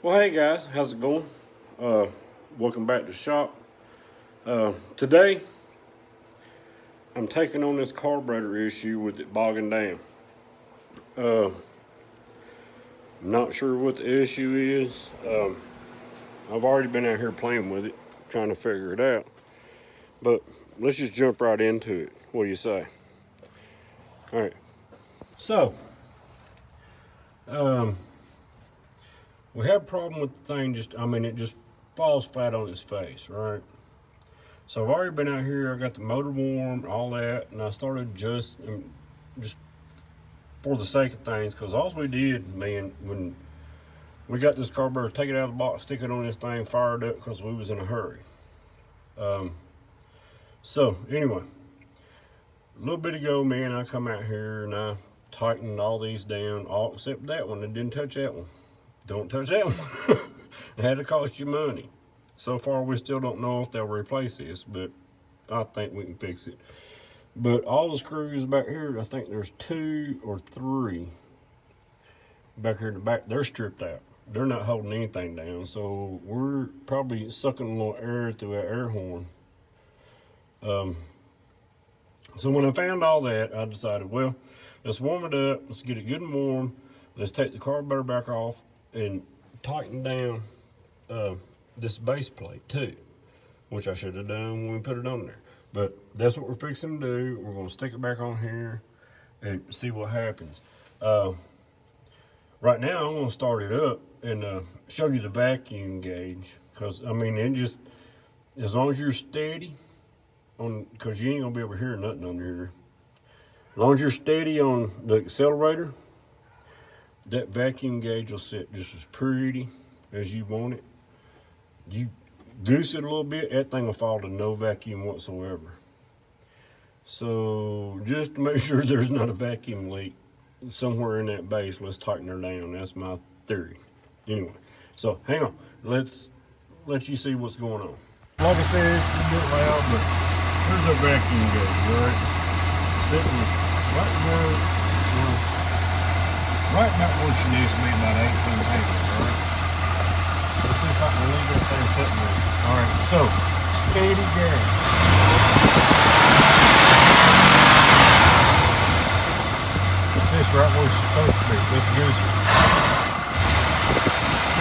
Well, hey guys, how's it going? Uh, Welcome back to the shop. Today, I'm taking on this carburetor issue with it bogging down. Uh, I'm not sure what the issue is. I've already been out here playing with it, trying to figure it out. But let's just jump right into it. What do you say? All right. So, um, we have a problem with the thing. It just falls flat on its face, right? So I've already been out here. I got the motor warm, all that, and I started just for the sake of things, because all we did, man, when we got this carburetor, take it out of the box, stick it on this thing, fired up because we was in a hurry. Um, so anyway, a little bit ago, man, I come out here and I tightened all these down, all except that one. I didn't touch that one. Don't touch that one. It had to cost you money. So far, we still don't know if they'll replace this, but I think we can fix it. But all the screws back here, I think there's 2 or 3 back here in the back, they're stripped out. They're not holding anything down, so we're probably sucking a little air through that air horn. So when I found all that, I decided, well, let's warm it up, let's get it good and warm, let's take the carburetor back off and tighten down this base plate too, which I should have done when we put it on there. But that's what we're fixing to do. We're going to stick it back on here and see what happens. Right now, I'm going to start it up and show you the vacuum gauge, because it just, as long as you're steady on, because you ain't going to be able to hear nothing on here. As long as you're steady on the accelerator, that vacuum gauge will sit just as pretty as you want it. You goose it a little bit, that thing will fall to no vacuum whatsoever. So just to make sure there's not a vacuum leak somewhere in that base, let's tighten her down. That's my theory. Anyway, so hang on. Let's let you see what's going on. Like I said, it's a bit loud, but there's a vacuum gauge, right? Sitting right where, right about where she needs to be, about 18 inches, right? Let's see if I can leave that thing sitting there. All right, so steady gas. It's right where it's supposed to be. Let's goose it.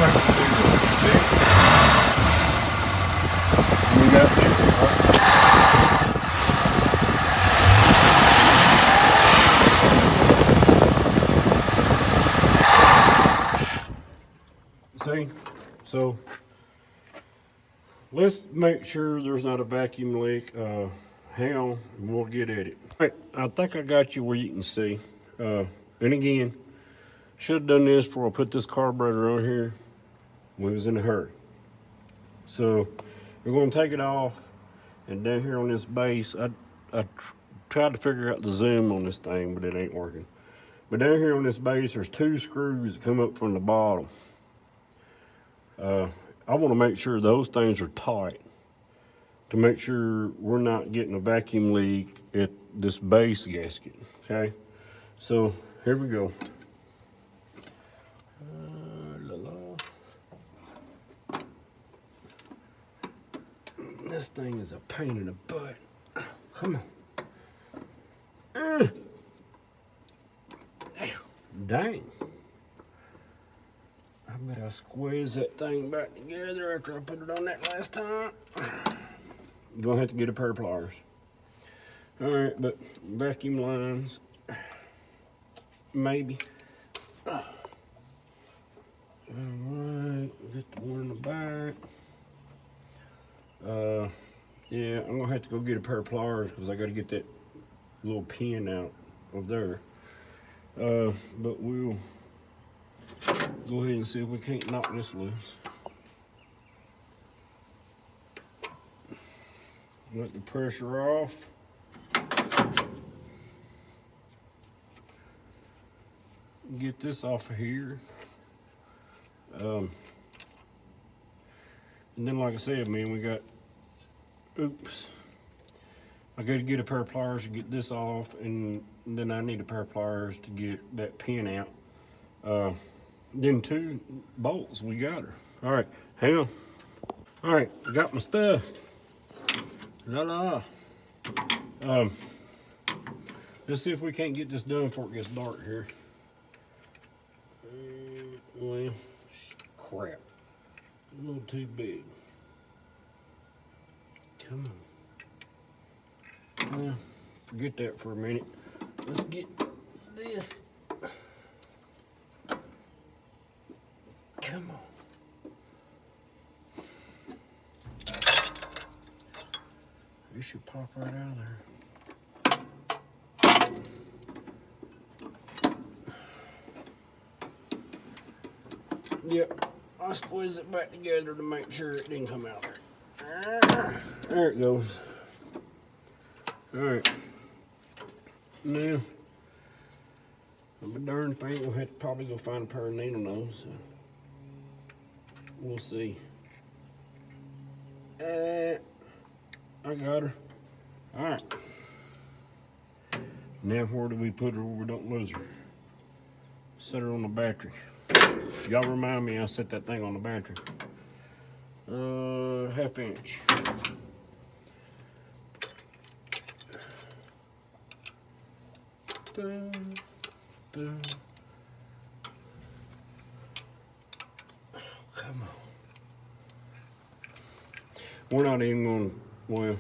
Right to zero. See? And we got zero, right? See? So let's make sure there's not a vacuum leak. Hang on, and we'll get at it. All right, I think I got you where you can see. And again, should have done this before I put this carburetor on here. We was in a hurry. So we're going to take it off, and down here on this base, I tried to figure out the zoom on this thing, but it ain't working. But down here on this base, there's 2 screws that come up from the bottom. I want to make sure those things are tight to make sure we're not getting a vacuum leak at this base gasket, okay? So here we go. This thing is a pain in the butt. Come on. Dang. I bet I squeezed that thing back together after I put it on that last time. You're gonna have to get a pair of pliers. All right, but vacuum lines, maybe. All right, get the one in the back. Yeah, I'm gonna have to go get a pair of pliers because I gotta get that little pin out of there. But we'll go ahead and see if we can't knock this loose. Let the pressure off. Get this off of here. And then, like I said, man, we got, oops. I got to get a pair of pliers to get this off, and then I need a pair of pliers to get that pin out. Then 2 bolts, we got her. All right, hang on. All right, I got my stuff. Let's see if we can't get this done before it gets dark here. Well, crap. A little too big. Come on. Well, forget that for a minute. Let's get this. Come on. You should pop right out of there. Yep, I squeeze it back together to make sure it didn't come out there. There it goes. All right. Now, I'm a darn thing. We'll have to probably go find a pair of needle nose. So we'll see. I got her. All right. Now, where do we put her where we don't lose her? Set her on the battery. Y'all remind me I set that thing on the battery. 1/2 inch. Boom, boom. Oh, come on. We're not even going to, well,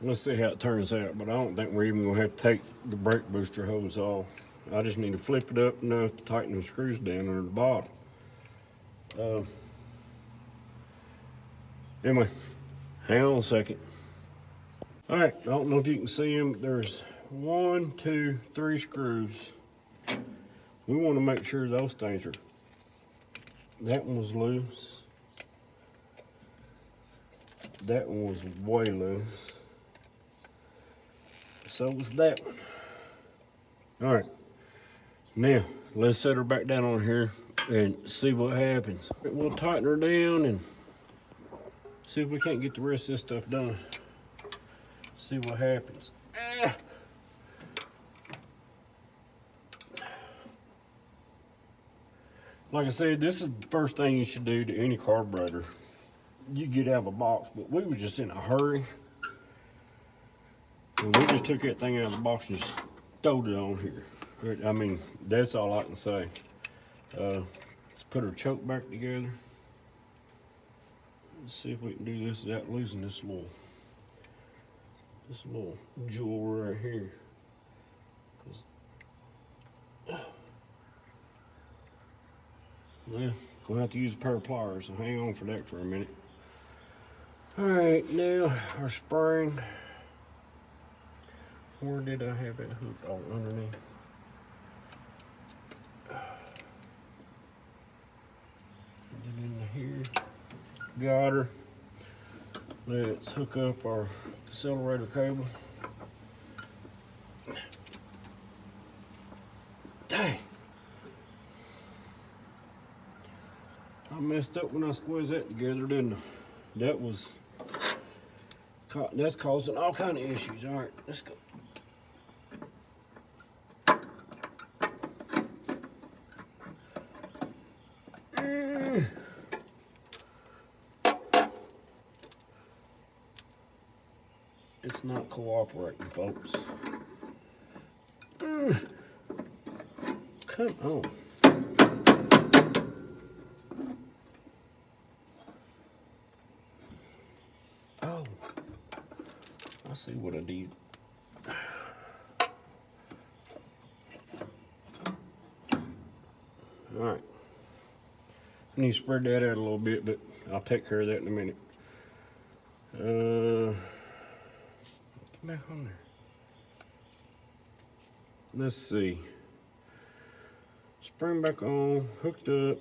let's see how it turns out, but I don't think we're even going to have to take the brake booster hose off. I just need to flip it up enough to tighten the screws down under the bottom. Anyway, hang on a second. All right, I don't know if you can see them. There's 1, 2, 3 screws. We want to make sure those things are, that one was loose. That one was way loose. So was that one. All right. Now, let's set her back down on here and see what happens. We'll tighten her down and see if we can't get the rest of this stuff done. See what happens. Like I said, this is the first thing you should do to any carburetor. You get out of a box, but we were just in a hurry. And we just took that thing out of the box and just stowed it on here. I mean, that's all I can say. Let's put our choke back together. Let's see if we can do this without losing this little jewel right here. Well, gonna have to use a pair of pliers, so hang on for that for a minute. All right, now our spring. Where did I have it hooked? Oh, underneath. Get into here. Got her. Let's hook up our accelerator cable. Dang. I messed up when I squeezed that together, didn't I? That's causing all kind of issues. All right, let's go. It's not cooperating, folks. Come on. Oh, I see what I did. All right. I need to spread that out a little bit, but I'll take care of that in a minute. Get back on there. Let's see. Spring back on, hooked up.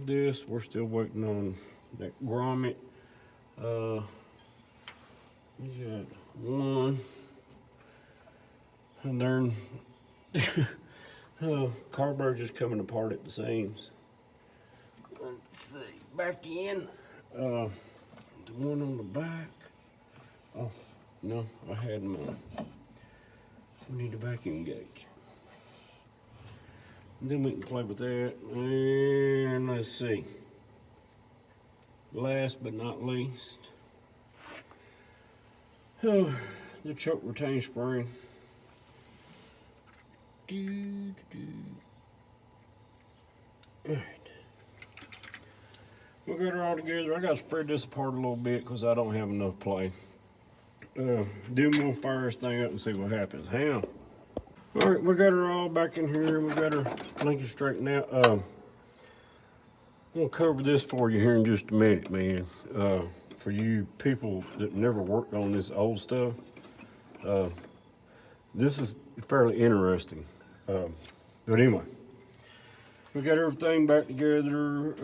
This, we're still waiting on that grommet. We got one. And then carburetor just coming apart at the seams. Let's see, back in. The one on the back. Oh, no, I had mine. We need a vacuum gauge. Then we can play with that. And let's see. Last but not least, oh, the choke retain spring. Alright. We got her all together. I got to spread this apart a little bit because I don't have enough play. Then we'll fire this thing up and see what happens. Hang on. Alright, we got her all back in here. We got her linking straightened out. I'm going to cover this for you here in just a minute, man. For you people that never worked on this old stuff, this is fairly interesting. But anyway, we got everything back together.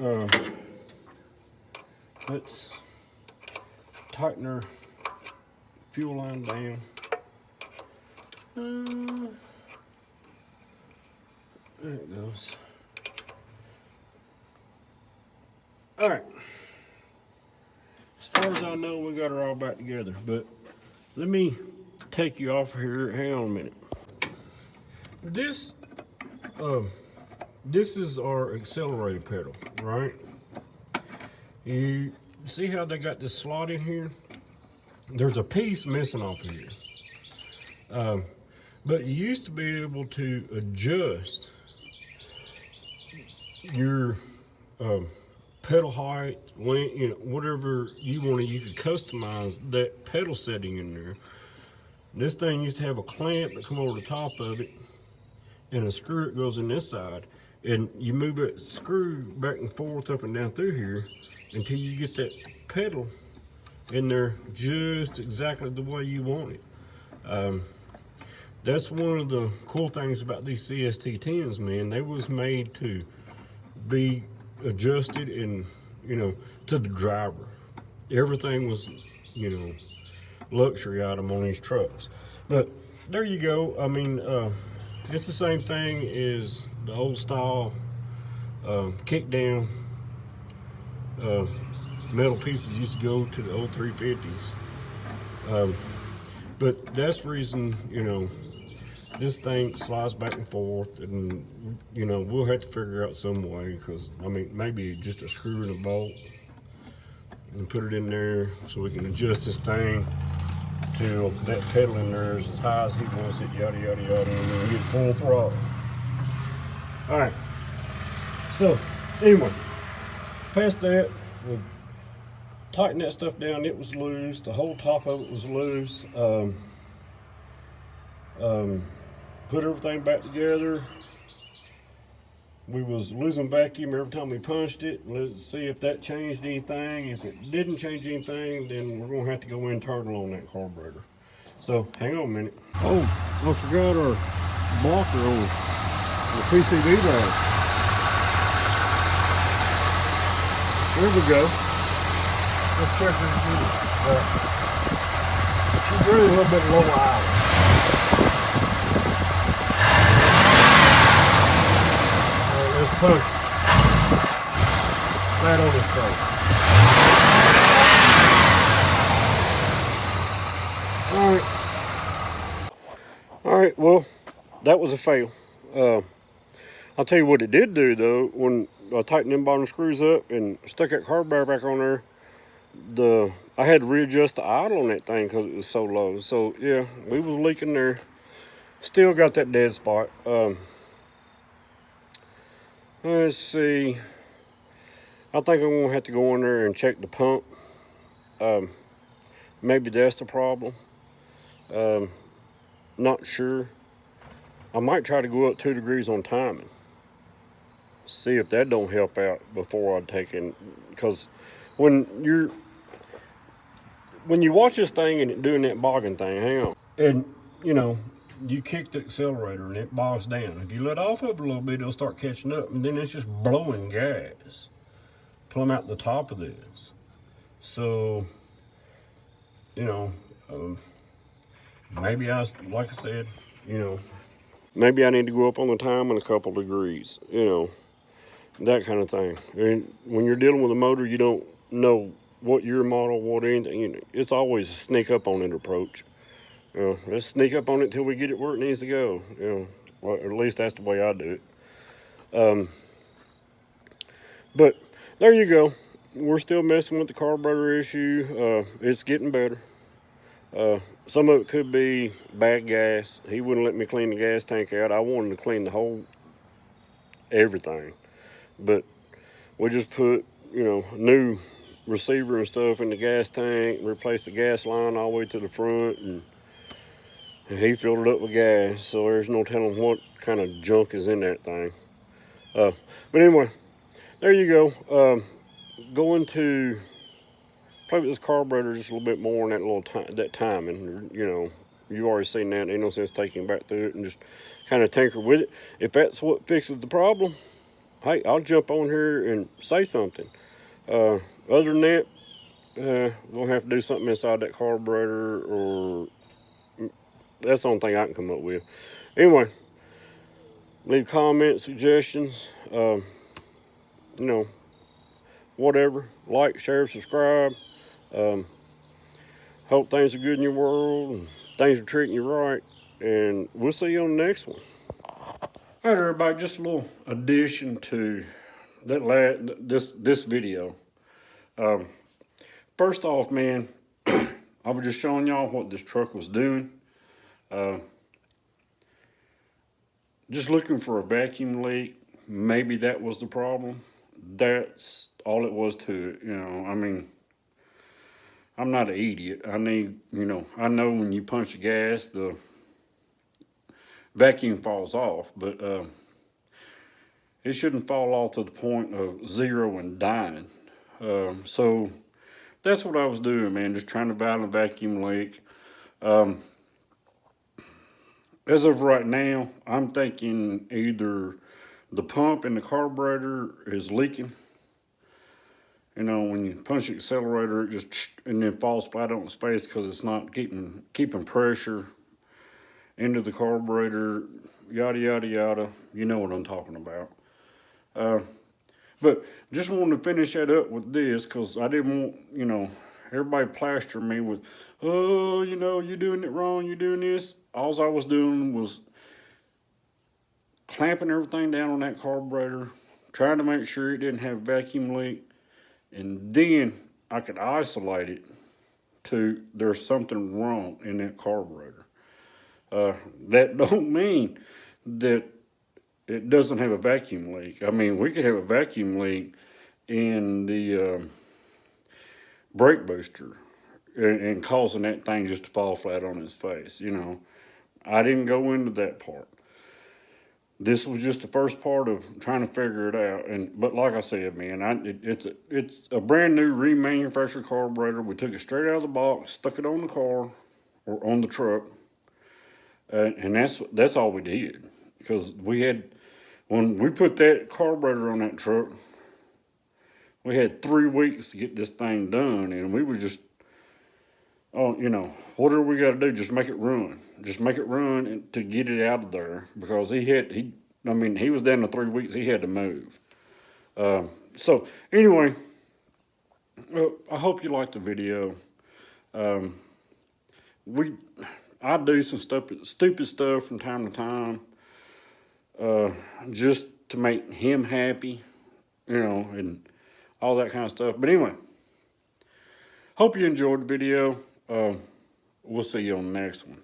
Let's tighten our fuel line down. There it goes. All right. As far as I know, we got her all back together, but let me take you off here. Hang on a minute. This is our accelerator pedal, right? You see how they got this slot in here? There's a piece missing off of here. But you used to be able to adjust your pedal height, length, you know, whatever you wanted. You could customize that pedal setting in there. This thing used to have a clamp that come over the top of it, and a screw that goes in this side, and you move that screw back and forth, up and down through here, until you get that pedal in there just exactly the way you want it. That's one of the cool things about these CST10s, man. They was made to be adjusted and, you know, to the driver. Everything was, you know, luxury item on these trucks. But there you go. I mean, it's the same thing as the old style kick down metal pieces used to go to the old 350s. But that's the reason, you know, this thing slides back and forth, and, you know, we'll have to figure out some way, because, I mean, maybe just a screw and a bolt and put it in there so we can adjust this thing till that pedal in there is as high as he wants it, yada, yada, yada, and then get full throttle. All right. So, anyway, past that, we tightened that stuff down. It was loose. The whole top of it was loose. Put everything back together. We was losing vacuum every time we punched it. Let's see if that changed anything. If it didn't change anything, then we're gonna have to go internal on that carburetor. So hang on a minute. Oh, I forgot our blocker on the PCV valve. There we go. Let's check this out. She's really a little bit low idle. Let's push flat on his face. All right, well, that was a fail. I'll tell you what it did do, though. When I tightened them bottom screws up and stuck that carburetor back on there, I had to readjust the idle on that thing because it was so low. So, yeah, we was leaking there. Still got that dead spot. Let's see. I think I'm gonna have to go in there and check the pump. Maybe that's the problem. Not sure. I might try to go up 2 degrees on timing. See if that don't help out before I take in, because when you watch this thing and it doing that bogging thing, hang on, and you know, you kick the accelerator and it bogs down. If you let off of it a little bit, it'll start catching up, and then it's just blowing gas plumb out the top of this. So, you know, maybe like I said, you know, maybe I need to go up on the timing a couple degrees, you know, that kind of thing. And when you're dealing with a motor, you don't know what year model, what anything, you know, it's always a sneak up on it approach. You know, let's sneak up on it till we get it where it needs to go. You know, well, at least that's the way I do it. But there you go. We're still messing with the carburetor issue. It's getting better. Some of it could be bad gas. He wouldn't let me clean the gas tank out. I wanted to clean the whole everything, but we just put, new receiver and stuff in the gas tank, replaced the gas line all the way to the front, and he filled it up with gas. So there's no telling what kind of junk is in that thing. But anyway, there you go. Going to play with this carburetor just a little bit more in that little that timing. You've already seen that. Ain't no sense taking back through it and just kind of tinker with it. If that's what fixes the problem, hey, I'll jump on here and say something. Other than that, we'll have to do something inside that carburetor, or that's the only thing I can come up with. Anyway, leave comments, suggestions, whatever. Like, share, subscribe. Hope things are good in your world and things are treating you right. And we'll see you on the next one. All right, everybody, just a little addition to that this video. First off, man, I was just showing y'all what this truck was doing. Just looking for a vacuum leak. Maybe that was the problem. That's all it was to it. I mean, I'm not an idiot. I know when you punch the gas, the vacuum falls off, but it shouldn't fall off to the point of zero and dying. So that's what I was doing, man, just trying to find a vacuum leak. As of right now, I'm thinking either the pump in the carburetor is leaking. When you punch the accelerator, it just, and then falls flat on its face because it's not keeping pressure into the carburetor, yada, yada, yada. You know what I'm talking about. But just wanted to finish that up with this because I didn't want, everybody plaster me with, oh, you're doing it wrong, you're doing this. All I was doing was clamping everything down on that carburetor, trying to make sure it didn't have vacuum leak, and then I could isolate it to there's something wrong in that carburetor. That don't mean that it doesn't have a vacuum leak. I mean, we could have a vacuum leak in the brake booster and causing that thing just to fall flat on its face. I didn't go into that part. This was just the first part of trying to figure it out. But like I said, man, it's a brand new remanufactured carburetor. We took it straight out of the box, stuck it on the car or on the truck, and that's all we did. Because when we put that carburetor on that truck, we had 3 weeks to get this thing done, and we were just, what do we got to do? Just make it run. Just make it run to get it out of there, because he was down to 3 weeks. He had to move. So anyway, I hope you liked the video. I do some stupid stuff from time to time, just to make him happy, and all that kind of stuff. But anyway, hope you enjoyed the video. We'll see you on the next one.